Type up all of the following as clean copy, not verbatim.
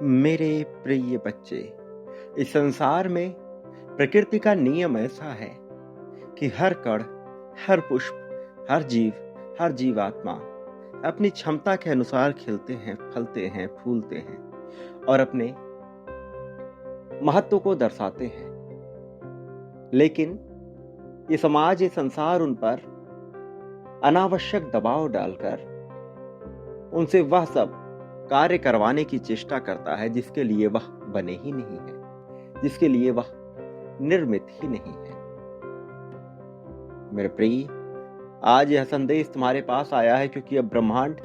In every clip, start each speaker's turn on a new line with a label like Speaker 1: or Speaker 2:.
Speaker 1: मेरे प्रिय बच्चे, इस संसार में प्रकृति का नियम ऐसा है कि हर कण, हर पुष्प, हर जीवात्मा अपनी क्षमता के अनुसार खिलते हैं, फलते हैं, फूलते हैं और अपने महत्व को दर्शाते हैं। लेकिन ये समाज, ये संसार उन पर अनावश्यक दबाव डालकर उनसे वह सब कार्य करवाने की चेष्टा करता है जिसके लिए वह बने ही नहीं है, जिसके लिए वह निर्मित ही नहीं है। मेरे प्रिय, आज यह संदेश तुम्हारे पास आया है क्योंकि अब ब्रह्मांड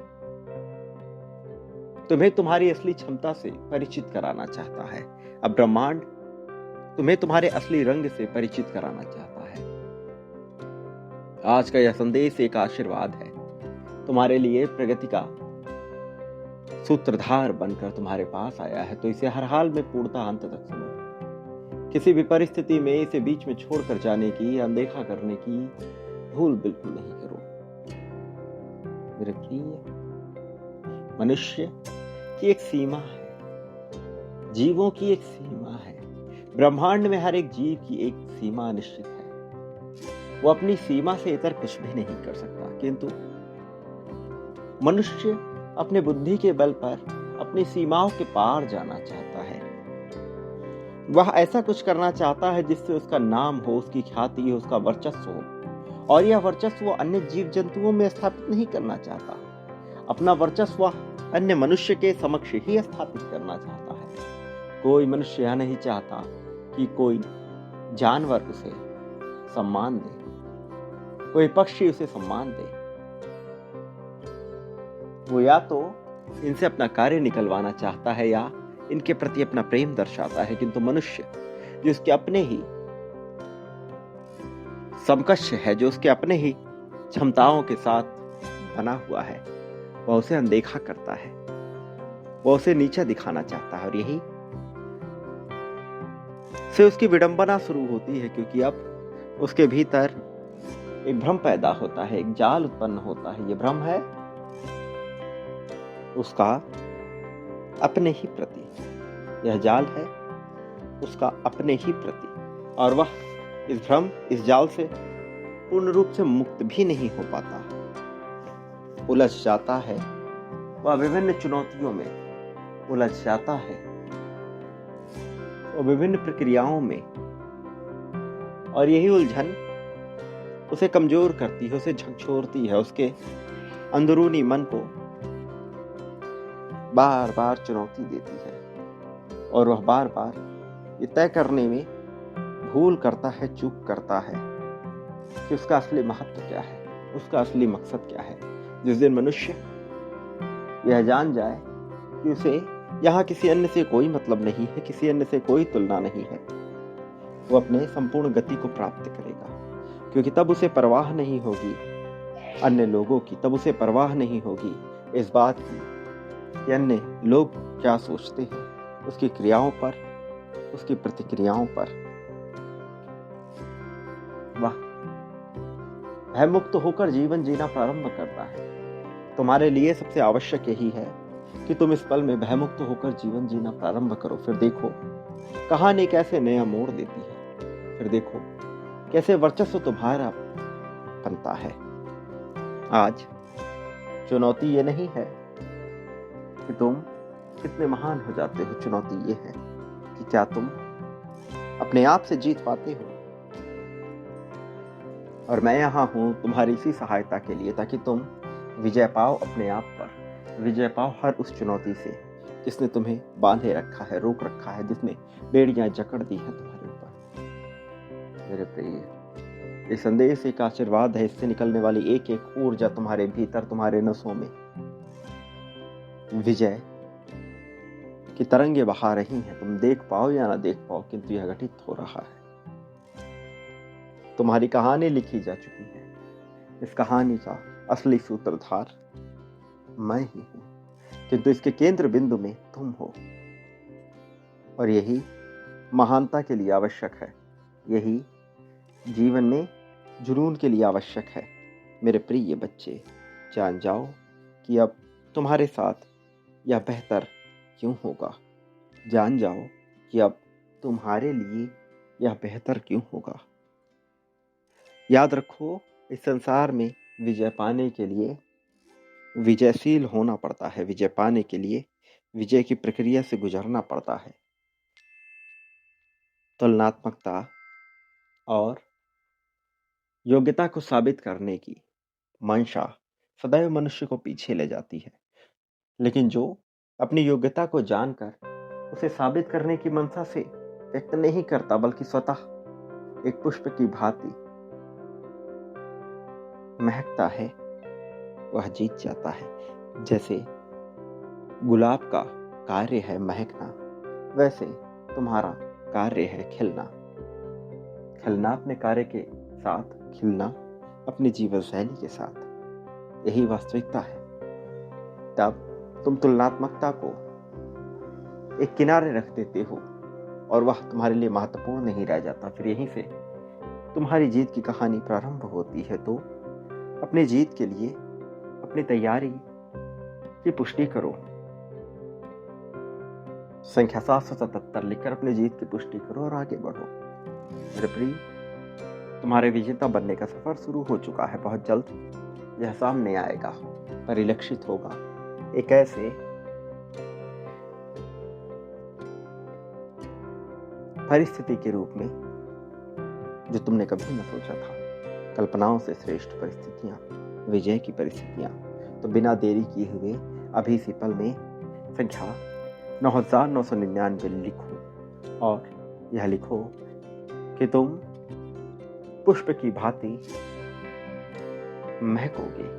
Speaker 1: तुम्हें तुम्हारी असली क्षमता से परिचित कराना चाहता है। अब ब्रह्मांड तुम्हें तुम्हारे असली रंग से परिचित कराना चाहता है। आज का यह संदेश एक आशीर्वाद है, तुम्हारे लिए प्रगति का सूत्रधार बनकर तुम्हारे पास आया है। तो इसे हर हाल में पूर्णतः अंत तक सुनो। किसी भी परिस्थिति में इसे बीच में छोड़कर जाने की, अनदेखा करने की भूल बिल्कुल नहीं करो। मेरे प्रिय, मनुष्य की एक सीमा है, जीवों की एक सीमा है, ब्रह्मांड में हर एक जीव की एक सीमा निश्चित है। वो अपनी सीमा से इतर कुछ भी नहीं कर सकता, किंतु मनुष्य अपने बुद्धि के बल पर अपनी सीमाओं के पार जाना चाहता है। वह ऐसा कुछ करना चाहता है जिससे उसका नाम हो, उसकी ख्याति हो, उसका वर्चस्व हो। और यह वर्चस्व वो अन्य जीव जंतुओं में स्थापित नहीं करना चाहता। अपना वर्चस्व वह अन्य मनुष्य के समक्ष ही स्थापित करना चाहता है। कोई मनुष्य यह नहीं चाहता कि कोई जानवर उसे सम्मान दे, कोई पक्षी उसे सम्मान दे। वो या तो इनसे अपना कार्य निकलवाना चाहता है या इनके प्रति अपना प्रेम दर्शाता है, किंतु मनुष्य जो उसके अपने ही समकक्ष है, जो उसके अपने ही क्षमताओं के साथ बना हुआ है, वह उसे अनदेखा करता है, वह उसे नीचा दिखाना चाहता है। और यही से उसकी विडंबना शुरू होती है, क्योंकि अब उसके भीतर एक भ्रम पैदा होता है, एक जाल उत्पन्न होता है। यह भ्रम है उसका अपने ही प्रति, यह जाल है उसका अपने ही प्रति, और वह इस भ्रम, इस जाल से पूर्ण रूप से मुक्त भी नहीं हो पाता, उलझ जाता है। वह विभिन्न चुनौतियों में उलझ जाता है और विभिन्न प्रक्रियाओं में, और यही उलझन उसे कमजोर करती है, उसे झकझोरती है, उसके अंदरूनी मन को बार बार चुनौती देती है। और वह बार बार ये तय करने में भूल करता है, चूक करता है कि उसका असली महत्व क्या है, उसका असली मकसद क्या है। जिस दिन मनुष्य यह जान जाए कि उसे यहाँ किसी अन्य से कोई मतलब नहीं है, किसी अन्य से कोई तुलना नहीं है, वो अपने संपूर्ण गति को प्राप्त करेगा। क्योंकि तब उसे परवाह नहीं होगी अन्य लोगों की, तब उसे परवाह नहीं होगी इस बात की कि अन्य लोग क्या सोचते हैं, उसकी क्रियाओं पर, उसकी प्रतिक्रियाओं पर। वह भयमुक्त होकर जीवन जीना प्रारंभ करता है। तुम्हारे लिए सबसे आवश्यक यही है कि तुम इस पल में भयमुक्त होकर जीवन जीना प्रारंभ करो। फिर देखो कहानी कैसे नया मोड़ देती है, फिर देखो कैसे वर्चस्व तुम्हारा बनता है। आज चुनौती ये नहीं है कि तुम कितने महान हो जाते हो, चुनौती ये है कि क्या तुम अपने आप से जीत पाते हो। और मैं यहाँ हूं तुम्हारी इसी सहायता के लिए, ताकि तुम विजय पाओ अपने आप पर, विजय पाओ हर उस चुनौती से जिसने तुम्हें बांधे रखा है, रोक रखा है, जिसने बेड़ियां जकड़ दी हैं तुम्हारे ऊपर। मेरे प्रिय, ये संदेश एक आशीर्वाद है। इससे निकलने वाली एक एक ऊर्जा तुम्हारे भीतर, तुम्हारे नसों में विजय की तरंगे बहा रही हैं। तुम देख पाओ या ना देख पाओ, किंतु यह घटित हो रहा है। तुम्हारी कहानी लिखी जा चुकी है। इस कहानी का असली सूत्रधार मैं ही हूं, किंतु इसके केंद्र बिंदु में तुम हो। और यही महानता के लिए आवश्यक है, यही जीवन में जुनून के लिए आवश्यक है। मेरे प्रिय बच्चे, जान जाओ कि अब तुम्हारे साथ यह बेहतर क्यों होगा। जान जाओ कि अब तुम्हारे लिए यह बेहतर क्यों होगा। याद रखो, इस संसार में विजय पाने के लिए विजयशील होना पड़ता है। विजय पाने के लिए विजय की प्रक्रिया से गुजरना पड़ता है। तुलनात्मकता और योग्यता को साबित करने की मंशा सदैव मनुष्य को पीछे ले जाती है, लेकिन जो अपनी योग्यता को जानकर उसे साबित करने की मंशा से व्यक्त नहीं करता, बल्कि स्वतः एक पुष्प की भांति महकता है, वह जीत जाता है। जैसे गुलाब का कार्य है महकना, वैसे तुम्हारा कार्य है खिलना। खिलना अपने कार्य के साथ, खिलना अपनी जीवन शैली के साथ, यही वास्तविकता है। तब तुम तुलनात्मकता को एक किनारे रख देते हो और वह तुम्हारे लिए महत्वपूर्ण नहीं रह जाता। फिर यहीं से तुम्हारी जीत की कहानी प्रारंभ होती है। तो अपनी जीत के लिए अपनी तैयारी की पुष्टि करो। संख्या 777 लिखकर अपनी जीत की पुष्टि करो और आगे बढ़ो। मेरे प्रिय, तुम्हारे विजेता बनने का सफर शुरू हो चुका है। बहुत जल्द यह सामने आएगा, परिलक्षित होगा एक ऐसे परिस्थिति के रूप में जो तुमने कभी न सोचा था। कल्पनाओं से श्रेष्ठ परिस्थितियां, विजय की परिस्थितियां। तो बिना देरी किए हुए अभी इसी पल में संख्या 9999 लिखो और यह लिखो कि तुम पुष्प की भांति महकोगे।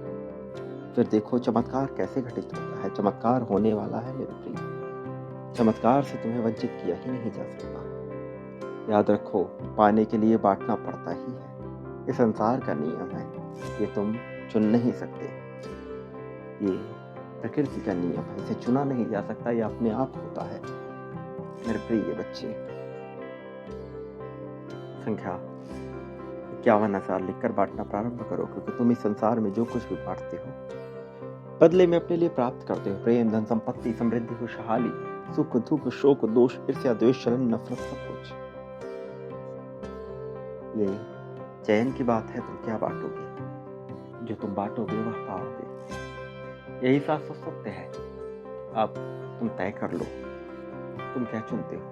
Speaker 1: फिर देखो चमत्कार कैसे घटित होता है। चमत्कार होने वाला है मेरे प्रिय। चमत्कार से तुम्हें वंचित किया ही नहीं जा सकता। याद रखो, पाने के लिए बांटना पड़ता ही है। ये संसार का नियम है, ये तुम चुन नहीं सकते। ये प्रकृति का नियम है, इसे चुना नहीं जा सकता, ये अपने आप होता है। मेरे प्रिय बच्चे, संख्या 51,000 लिखकर बांटना प्रारंभ करो, क्योंकि तुम इस संसार में जो कुछ भी बांटते हो बदले में अपने लिए प्राप्त करते हो। प्रेम, धन, संपत्ति, समृद्धि, खुशहाली, सुख, दुख, शोक, दोष, ईर्ष्या, द्वेष, शरण, नफरत, सब कुछ। ये चयन की बात है, तुम क्या बांटोगे। जो तुम बांटोगे वह पाओगे, यही शाश्वत सत्य है। अब तुम तय कर लो तुम क्या चुनते हो।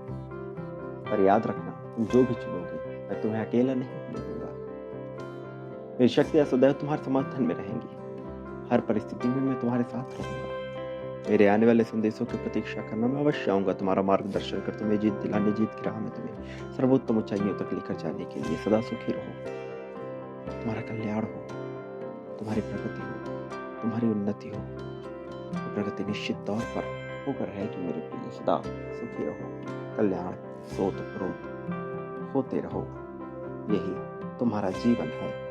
Speaker 1: पर याद रखना, तुम जो भी चुनोगे मैं तुम्हें अकेला नहीं होने दूंगा। मेरी शक्तियां सदैव तुम्हारे समर्थन में रहेंगी। हर परिस्थिति में मैं तुम्हारे साथ रहूंगा। मेरे आने वाले संदेशों की प्रतीक्षा करना, मैं अवश्य आऊंगा तुम्हारा मार्गदर्शन कर, तुम्हें जीत दिलाने, जीत की राह में तुम्हें सर्वोत्तम ऊंचाइयों तक लेकर जाने के लिए। सदा सुखी रहो, तुम्हारा कल्याण हो, तुम्हारी प्रगति हो, तुम्हारी उन्नति हो। प्रगति निश्चित तौर पर होकर रहेगी मेरे प्रिय। सदा सुखी रहो, कल्याण, सोत प्रोत होते रहो। यही तुम्हारा जीवन है।